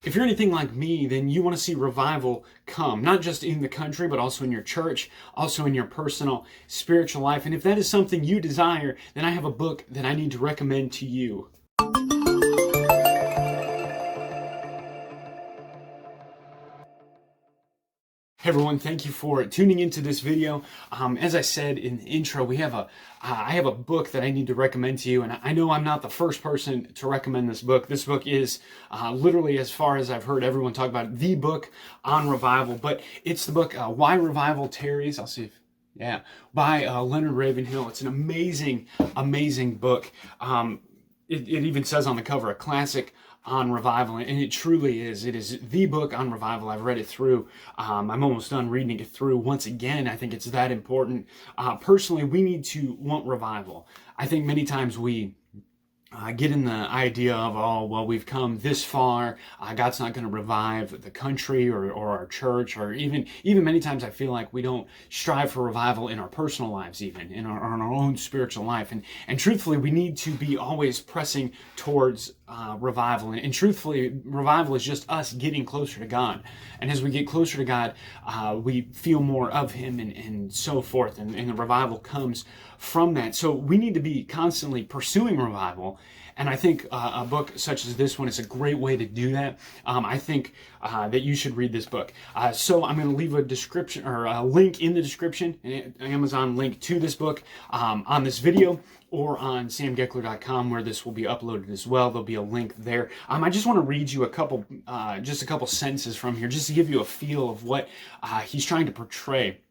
If you're anything like me, then you want to see revival come, not just in the country, but also in your church, also in your personal spiritual life. And if that is something you desire, then I have a book that I need to recommend to you. Hey everyone, thank you for tuning into this video. As I said in the intro, I have a book that I need to recommend to you, and I know I'm not the first person to recommend this book. This book is literally, as far as I've heard everyone talk about it, the book on revival, but it's the book Why Revival Tarries. I'll see if, yeah, by Leonard Ravenhill. It's an amazing book. It even says on the cover, a classic on revival, and it truly is. It is the book on revival. I've read it through. I'm almost done reading it through. Once again, I think it's that important. Personally, we need to want revival. I think many times we get in the idea of, oh, well, we've come this far, God's not going to revive the country or our church, or even many times I feel like we don't strive for revival in our personal lives, even in our own spiritual life. And truthfully, we need to be always pressing towards revival. And truthfully, revival is just us getting closer to God. And as we get closer to God, we feel more of Him and so forth. And the revival comes from that. So we need to be constantly pursuing revival. And I think a book such as this one is a great way to do that. I think that you should read this book. So I'm going to leave a description or a link in the description, an Amazon link to this book on this video, or on samgeckler.com, where this will be uploaded as well. There'll be a link there. I just want to read you just a couple sentences from here, just to give you a feel of what he's trying to portray.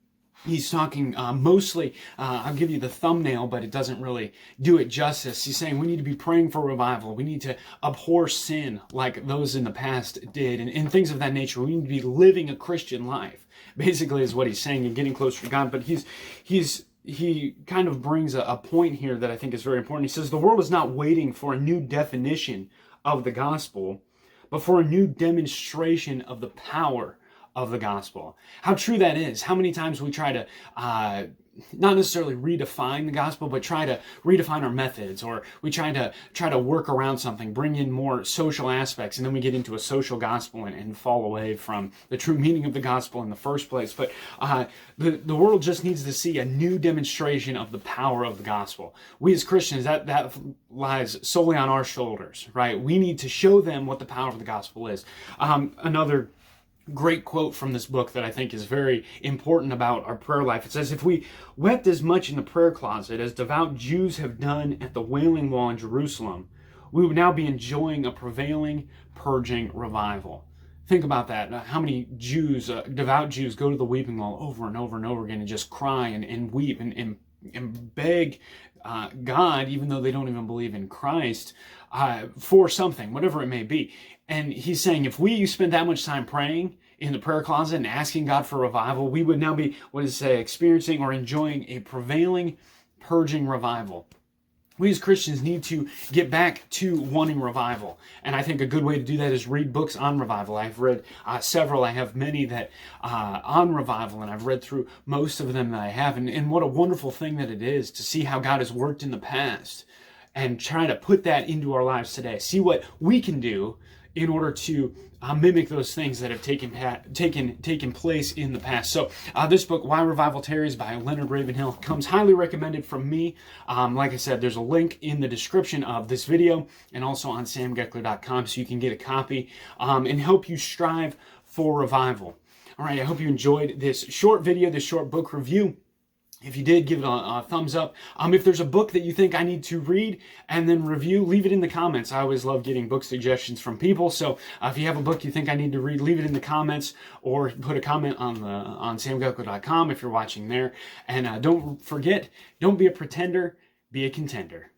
He's talking mostly, I'll give you the thumbnail, but it doesn't really do it justice. He's saying we need to be praying for revival. We need to abhor sin like those in the past did, and things of that nature. We need to be living a Christian life, basically, is what he's saying, and getting closer to God. But he kind of brings a point here that I think is very important. He says, the world is not waiting for a new definition of the gospel, but for a new demonstration of the power of the gospel. How true that is. How many times we try to not necessarily redefine the gospel, but try to redefine our methods, or we try to work around something, bring in more social aspects, and then we get into a social gospel and fall away from the true meaning of the gospel in the first place. But the world just needs to see a new demonstration of the power of the gospel. We as Christians, that lies solely on our shoulders, right? We need to show them what the power of the gospel is. Another great quote from this book that I think is very important about our prayer life. It says, if we wept as much in the prayer closet as devout Jews have done at the Wailing Wall in Jerusalem, we would now be enjoying a prevailing, purging revival. Think about that. How many Jews, devout Jews, go to the Weeping Wall over and over and over again and just cry and weep and beg God, even though they don't even believe in Christ, for something, whatever it may be. And he's saying, if we spent that much time praying in the prayer closet and asking God for revival, we would now be, experiencing or enjoying a prevailing, purging revival. We as Christians need to get back to wanting revival. And I think a good way to do that is read books on revival. I've read several. I have many that on revival, and I've read through most of them that I have. And what a wonderful thing that it is to see how God has worked in the past and try to put that into our lives today. See what we can do in order to mimic those things that have taken place in the past. So this book, Why Revival Tarries by Leonard Ravenhill, comes highly recommended from me. Like I said, there's a link in the description of this video and also on samgeckler.com, so you can get a copy and help you strive for revival. All right, I hope you enjoyed this short video, this short book review. If you did, give it a thumbs up. If there's a book that you think I need to read and then review, leave it in the comments. I always love getting book suggestions from people. So if you have a book you think I need to read, leave it in the comments, or put a comment on samgeckler.com if you're watching there. And don't forget, don't be a pretender, be a contender.